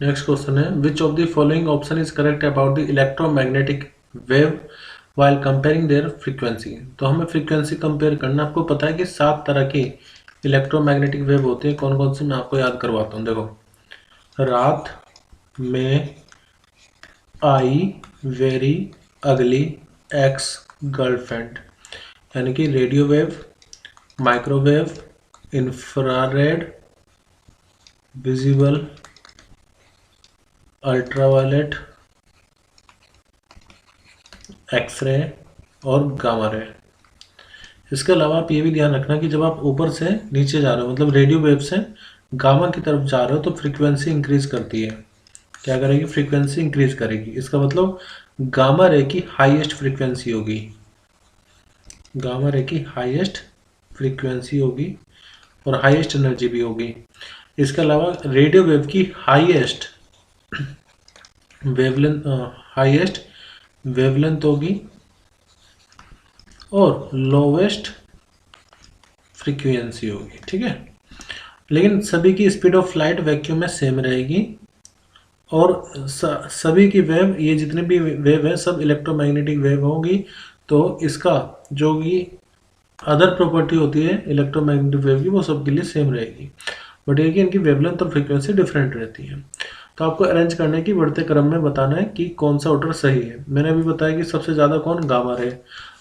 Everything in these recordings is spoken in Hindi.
नेक्स्ट क्वेश्चन है which of the following option is correct about the electromagnetic wave while comparing there frequency. तो हमें फ्रीक्वेंसी कंपेयर करना, आपको पता है कि 7 तरह की इलेक्ट्रोमैग्नेटिक वेव होती है। कौन कौन सी मैं आपको याद करवाता हूँ। देखो, रात में I very ugly ex girlfriend, यानी कि radio wave, microwave, infrared, visible, ultraviolet, x ray और गामा रे। इसके अलावा आप ये भी ध्यान रखना कि जब आप ऊपर से नीचे जा रहे हो, मतलब रेडियो वेव से गामा की तरफ जा रहे हो, तो फ्रीक्वेंसी इंक्रीज करती है। क्या करेगी? फ्रीक्वेंसी इंक्रीज करेगी। इसका मतलब गामा रे की हाईएस्ट फ्रीक्वेंसी होगी, गामा रे की हाईएस्ट फ्रीक्वेंसी होगी और हाईएस्ट एनर्जी भी होगी। इसके अलावा रेडियो वेव की हाईएस्ट वेवलेंथ होगी और लोवेस्ट फ्रीक्वेंसी होगी। ठीक है, लेकिन सभी की स्पीड ऑफ लाइट वैक्यूम में सेम रहेगी और सभी की वेव, ये जितने भी वेव है सब इलेक्ट्रोमैग्नेटिक वेव होगी। तो इसका जो कि अदर प्रॉपर्टी होती है इलेक्ट्रोमैग्नेटिक वेव की, वो सबके लिए सेम रहेगी, बट ये कि इनकी वेवलेंथ और फ्रीक्वेंसी डिफरेंट रहती है। तो आपको अरेंज करने की बढ़ते क्रम में बताना है कि कौन सा ऑर्डर सही है। मैंने अभी बताया कि सबसे ज़्यादा कौन? Gamma ray.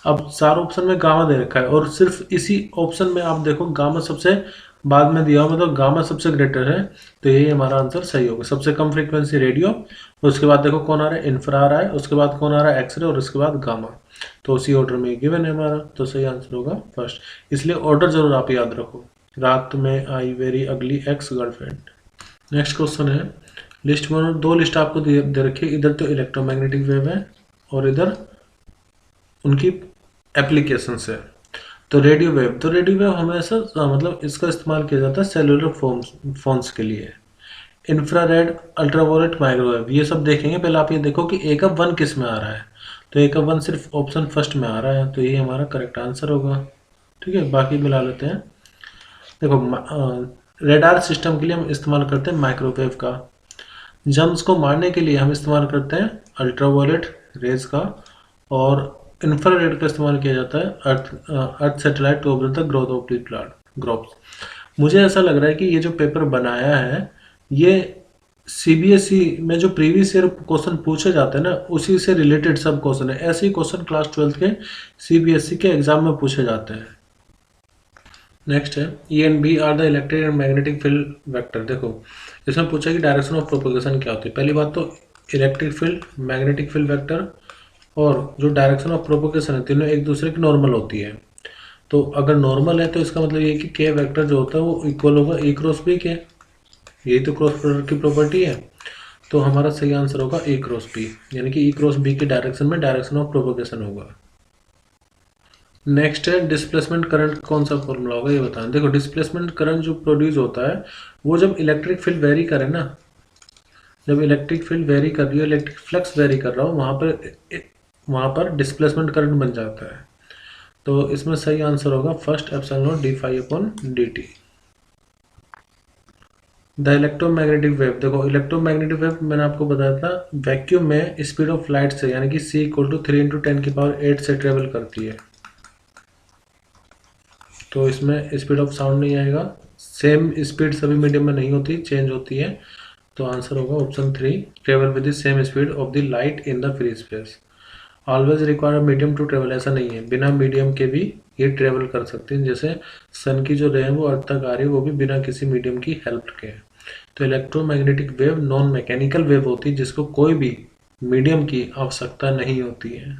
अब 4 ऑप्शन में गामा दे रखा है और सिर्फ इसी ऑप्शन में आप देखो गामा सबसे बाद में दिया हुआ, मतलब गामा सबसे ग्रेटर है, तो यही हमारा आंसर सही होगा। सबसे कम फ्रीक्वेंसी रेडियो, उसके बाद देखो कौन आ रहा है? इंफ्रा आ रहा है, उसके बाद कौन आ रहा है? एक्सरे, और उसके बाद गामा। तो उसी ऑर्डर में गिवन है हमारा, तो सही आंसर होगा फर्स्ट। इसलिए ऑर्डर जरूर आप याद रखो। रात में I very ugly ex girlfriend. Next question है लिस्ट में 2 लिस्ट आपको दे रखी है, इधर तो इलेक्ट्रोमैग्नेटिक वेव है और इधर उनकी एप्लीकेशंस है। तो रेडियो वेव, तो रेडियो वेव हमेशा मतलब इसका इस्तेमाल किया जाता है सेलुलर फोन्स के लिए। इंफ्रारेड, अल्ट्रावायलेट, माइक्रोवेव, ये सब देखेंगे। पहले आप ये देखो कि ए का 1 किस में आ रहा है। तो ए का 1 सिर्फ ऑप्शन फर्स्ट में आ रहा है, तो ये हमारा करेक्ट आंसर होगा। ठीक है, बाकी मिला लेते हैं। देखो, रेडार सिस्टम के लिए हम इस्तेमाल करते हैं माइक्रोवेव का। जम्स को मारने के लिए हम इस्तेमाल करते हैं अल्ट्रावायलेट रेज का, और इंफ्रारेड का इस्तेमाल किया जाता है earth satellite to observe the growth of the globes. मुझे ऐसा लग रहा है कि ये जो पेपर बनाया है, ये सीबीएसई में जो प्रीवियस ईयर क्वेश्चन पूछे जाते हैं ना, उसी से रिलेटेड सब क्वेश्चन है। ऐसे ही क्वेश्चन क्लास 12 के सीबीएसई के एग्जाम में पूछे जाते हैं। नेक्स्ट है E and B are the electric and magnetic field vector. देखो, इसमें पूछा कि डायरेक्शन ऑफ प्रोपगेशन क्या होती है। पहली बात तो electric field, magnetic field vector और जो डायरेक्शन ऑफ प्रोपगेशन है, तीनों एक दूसरे की नॉर्मल होती है। तो अगर नॉर्मल है तो इसका मतलब ये कि के वेक्टर जो होता है वो इक्वल होगा ए क्रॉस बी के। यही तो क्रॉस प्रोडक्ट की प्रॉपर्टी है। तो हमारा सही आंसर होगा ए क्रॉस बी, यानी कि ई क्रॉस बी की डायरेक्शन में डायरेक्शन ऑफ प्रोपगेशन होगा। नेक्स्ट है डिस्प्लेसमेंट करंट, कौन सा फॉर्मूला होगा ये बताना। देखो, डिस्प्लेसमेंट करंट जो प्रोड्यूस होता है वो जब इलेक्ट्रिक फील्ड वेरी करे ना, जब इलेक्ट्रिक फील्ड वेरी कर रही हो, इलेक्ट्रिक फ्लक्स वेरी कर रहा हो, वहाँ पर डिस्प्लेसमेंट करंट बन जाता है। तो इसमें सही आंसर होगा first, epsilon naught d phi upon d t. The electromagnetic wave, देखो इलेक्ट्रोमैग्नेटिक वेव मैंने आपको बताया था वैक्यूम में स्पीड ऑफ लाइट से, यानी कि c इक्वल टू 3 × 10⁸ से ट्रेवल करती है। तो इसमें स्पीड ऑफ साउंड नहीं आएगा, सेम स्पीड सभी मीडियम में नहीं होती, चेंज होती है। तो आंसर होगा option 3, travel with the same speed of the light in the free space. Always require medium to travel, ऐसा नहीं है, बिना मीडियम के भी ये ट्रेवल कर सकते हैं। जैसे सन की जो रे है वो अर्थ तक आ रही है, वो भी बिना किसी मीडियम की हेल्प के। तो electromagnetic wave non mechanical wave होती है, जिसको कोई भी मीडियम की आवश्यकता नहीं होती है।